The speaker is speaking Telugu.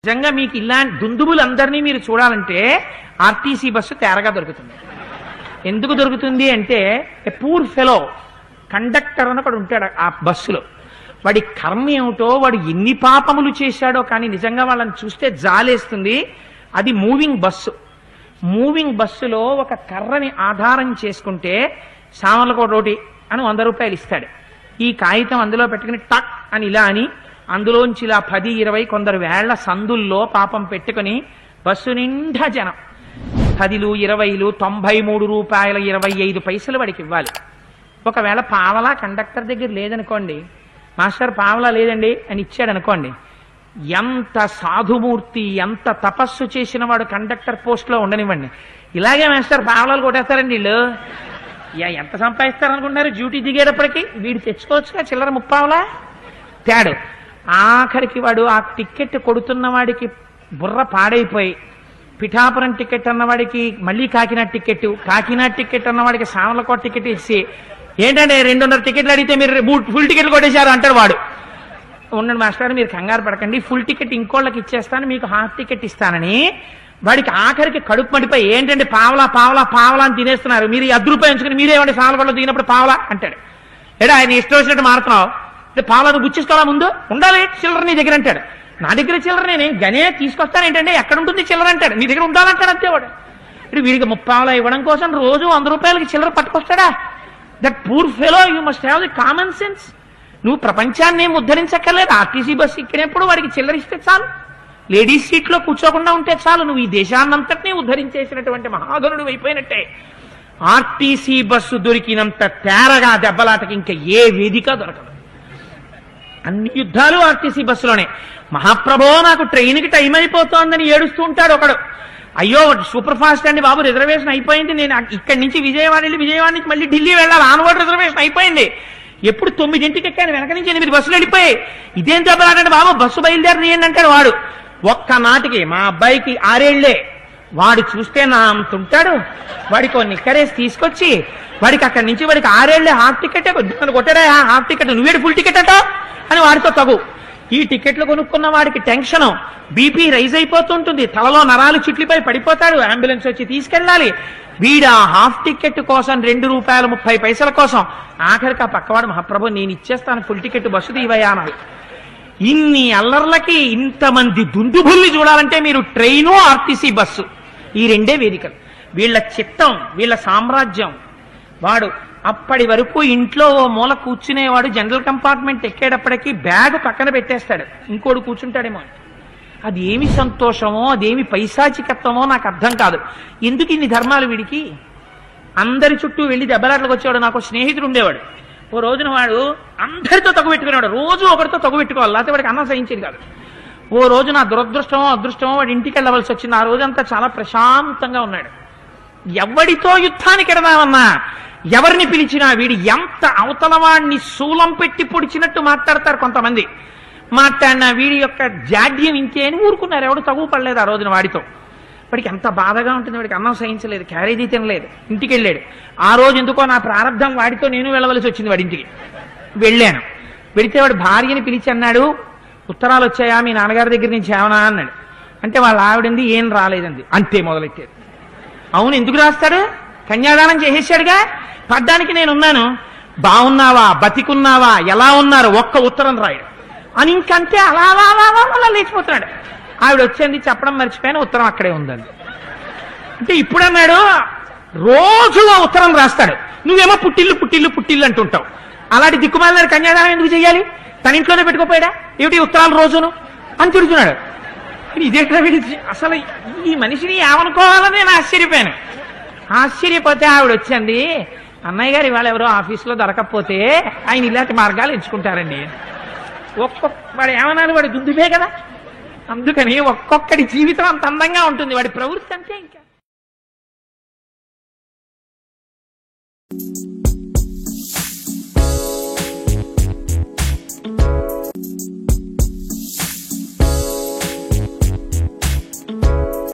నిజంగా మీకు ఇలాంటి దుందుబులందరినీ మీరు చూడాలంటే ఆర్టీసీ బస్సు తేరగా దొరుకుతుంది. ఎందుకు దొరుకుతుంది అంటే పూర్ ఫెలో కండక్టర్ అని ఒకడు ఉంటాడు ఆ బస్సులో. వాడి కర్మ ఏమిటో, వాడు ఎన్ని పాపములు చేశాడో, కానీ నిజంగా వాళ్ళని చూస్తే జాలేస్తుంది. అది మూవింగ్ బస్సు. మూవింగ్ బస్సులో ఒక కర్రని ఆధారం చేసుకుంటే సామర్లకోటి అని 100 రూపాయలు ఇస్తాడు. ఈ కాగితం అందులో పెట్టుకుని టక్ అని ఇలా అని అందులోంచి ఇలా 10, 20 కొందరు వేళ్ల సందుల్లో పాపం పెట్టుకుని బస్సు నిండా జనం 10లు 20లు 93 రూపాయల 25 పైసలు వాడికి ఇవ్వాలి. ఒకవేళ పావలా కండక్టర్ దగ్గర లేదనుకోండి, మాస్టర్ పావలా లేదండి అని ఇచ్చాడు అనుకోండి, ఎంత సాధుమూర్తి, ఎంత తపస్సు చేసిన వాడు కండక్టర్ పోస్ట్లో ఉండనివ్వండి, ఇలాగే మాస్టర్ పావలాలు కొట్టేస్తారండి వీళ్ళు. ఎంత సంపాదిస్తారనుకుంటున్నారు డ్యూటీ దిగేటప్పటికి? వీడు తెచ్చుకోవచ్చుగా చిల్లర 30 పావలా తేడు. ఆఖరికి వాడు ఆ టికెట్ కొడుతున్న వాడికి బుర్ర పాడైపోయి పిఠాపురం టికెట్ అన్నవాడికి మళ్ళీ కాకినాడ టికెట్ అన్నవాడికి సామర్లకోట టికెట్ ఇచ్చి, ఏంటంటే 200 టికెట్లు అడిగితే మీరు ఫుల్ టికెట్లు కొట్టేశారు అంటాడు వాడు. ఉండండి మాస్టర్ మీరు కంగారు పడకండి, ఫుల్ టికెట్ ఇంకోళ్ళకి ఇచ్చేస్తాను, మీకు హాఫ్ టికెట్ ఇస్తానని వాడికి ఆఖరికి కడుపు మడిపోయి, ఏంటంటే పావలా పావలా పావలా అని తినేస్తున్నారు, మీరు 10 రూపాయలు ఉంచుకుని మీరేమంటే సామర్లకోటలో దిగినప్పుడు పావలా అంటాడు. ఏడా ఆయన ఇష్టం వచ్చినట్టు మారుతున్నావు, పావలా గుచ్చిసుకోవాలా, ముందు ఉండాలి చిల్లర నీ దగ్గర అంటాడు. నా దగ్గర చిల్లర నేను గనే తీసుకొస్తాను ఏంటంటే, ఎక్కడ ఉంటుంది చిల్లర అంటాడు, మీ దగ్గర ఉండాలంటాడు అంతే వాడు. ఇప్పుడు వీడికి 30 పావలా ఇవ్వడం కోసం రోజు 100 రూపాయలకి చిల్లర పట్టుకొస్తాడా? That poor fellow, you must have the common sense. నువ్వు ప్రపంచాన్ని ఏం ఉద్ధరించక్కర్లేదు. ఆర్టీసీ బస్సు ఎక్కినప్పుడు వాడికి చిల్లర ఇస్తే చాలు, లేడీస్ సీట్లో కూర్చోకుండా ఉంటే చాలు, నువ్వు ఈ దేశాన్నంతటినీ ఉద్ధరించేసినటువంటి మహాగణుడు అయిపోయినట్టే. ఆర్టీసీ బస్సు దొరికినంత తేరగా దెబ్బలాటకి ఇంకా ఏ వేదిక దొరకదు. అన్ని యుద్ధాలు ఆర్టీసీ బస్సులోనే. మహాప్రభో నాకు ట్రైన్కి టైం అయిపోతోందని ఏడుస్తూ ఉంటాడు ఒకడు. అయ్యో సూపర్ ఫాస్ట్ అండి బాబు, రిజర్వేషన్ అయిపోయింది, నేను ఇక్కడి నుంచి విజయవాడ వెళ్ళి విజయవాడ నుంచి మళ్ళీ ఢిల్లీ వెళ్ళాలి, ఆన్వర్డ్ రిజర్వేషన్ అయిపోయింది, ఎప్పుడు 9ంటికి ఎక్కాను, వెనక నుంచి 8 బస్సులు వెళ్ళిపోయాయి, ఇదేం దెబ్బలాటండి బాబు, బస్సు బయలుదేరని అంటాడు వాడు. ఒక్కనాటికి మా అబ్బాయికి 6 ఏళ్లే, వాడు చూస్తే నా అంతుంటాడు, వాడికి కొన్ని నిక్కరేసి తీసుకొచ్చి వాడికి అక్కడి నుంచి వాడికి 6 ఏళ్లే హాఫ్ టికెట్ కొట్టాడా, హాఫ్ టికెట్ నువ్వేడు ఫుల్ టికెట్ అంటావు అని వాడితో తగు. ఈ టికెట్లు కొనుక్కున్న వాడికి టెన్షన్, బీపీ రైజ్ అయిపోతుంటుంది, తలలో నరాలు చుట్లిపై పడిపోతాడు, అంబులెన్స్ వచ్చి తీసుకెళ్ళాలి. వీడు ఆ హాఫ్ టికెట్ కోసం 2 రూపాయల 30 పైసల కోసం ఆఖరికి ఆ పక్కవాడు, మహాప్రభు నేను ఇచ్చేస్తాను ఫుల్ టికెట్ బస్సు తీవయానాలి. ఇన్ని అల్లర్లకి ఇంతమంది దుందుబుల్ని చూడాలంటే మీరు ట్రైను ఆర్టీసీ బస్సు ఈ రెండే వేదికలు. వీళ్ళ చిత్తం, వీళ్ళ సామ్రాజ్యం. వాడు అప్పటి వరకు ఇంట్లో ఓ మూల కూర్చునేవాడు, జనరల్ కంపార్ట్మెంట్ ఎక్కేటప్పటికీ బ్యాగ్ పక్కన పెట్టేస్తాడు, ఇంకోడు కూర్చుంటాడేమో. అది ఏమి సంతోషమో, అదేమి పైశాచికత్వమో నాకు అర్థం కాదు. ఎందుకు ఇన్ని ధర్మాలు వీడికి? అందరి చుట్టూ వెళ్ళి దెబ్బలాట్లకు వచ్చేవాడు. నాకు స్నేహితుడు ఉండేవాడు, ఓ రోజున వాడు అందరితో తగు పెట్టుకునేవాడు, రోజు ఒకరితో తగు పెట్టుకోవాలి, లేకపోతే వాడికి అన్నం సహించేది కాదు. ఓ రోజు నా దురదృష్టమో అదృష్టమో వాడి ఇంటికి వెళ్ళవలసి వచ్చింది. ఆ రోజంతా చాలా ప్రశాంతంగా ఉన్నాడు. ఎవడితో యుద్ధానికి ఎడదామన్నా, ఎవరిని పిలిచినా వీడి ఎంత అవతల వాడిని శూలం పెట్టి పొడిచినట్టు మాట్లాడతారు కొంతమంది. మాట్లాడినా వీడి యొక్క జాడ్యం ఇంకే అని ఊరుకున్నారు, ఎవడు తగువ పడలేదు ఆ రోజున వాడితో. వాడికి ఎంత బాధగా ఉంటుంది, వాడికి అన్నం సహించలేదు, క్యారేజీ తినలేదు, ఇంటికి వెళ్ళాడు. ఆ రోజు ఎందుకో నా ప్రారంభం వాడితో నేను వెళ్ళవలసి వచ్చింది వాడి ఇంటికి. వెళ్ళాను, వెళితే వాడు భార్యని పిలిచి అన్నాడు, ఉత్తరాలు వచ్చాయా మీ నాన్నగారి దగ్గర నుంచి ఏమన్నా అన్నాడు. అంటే వాళ్ళ ఆవిడంది ఏం రాలేదండి. అంతే మొదలెట్టాడు. అవును ఎందుకు రాస్తాడు, కన్యాదానం చేసేసాడుగా, పడ్డానికి నేనున్నాను, బాగున్నావా బతికున్నావా ఎలా ఉన్నారు ఒక్క ఉత్తరం రాయడు అని ఇంకంతే అలా అలా అలా అలా లేచిపోతున్నాడు. ఆవిడ వచ్చింది, చెప్పడం మర్చిపోయాను, ఉత్తరం అక్కడే ఉందండి. అంటే ఇప్పుడు అన్నాడు, రోజు ఆ ఉత్తరం రాస్తాడు, నువ్వేమో పుట్టిల్లు పుట్టిల్లు పుట్టిల్లు అంటుంటావు, అలాంటి దిక్కుమాలిన కన్యాదానం ఎందుకు చేయాలి, తన ఇంట్లోనే పెట్టుకోపోయాడా ఏమిటి ఉత్తరాలు రోజును అని తిడుతున్నాడు. ఇదేట్లా అసలు ఈ మనిషిని ఏమనుకోవాలని నేను ఆశ్చర్యపోయాను. ఆశ్చర్యపోతే ఆవిడ వచ్చింది, అన్నయ్య గారు ఇవాళ ఎవరో ఆఫీసులో దొరకకపోతే ఆయన ఇలాంటి మార్గాలు ఎంచుకుంటారండి. వాడు ఏమన్నాడు, వాడి దుందుబే కదా, అందుకని ఒక్కొక్కడి జీవితం అంత అందంగా ఉంటుంది, వాడి ప్రవృత్తి అంతే. ఇంకా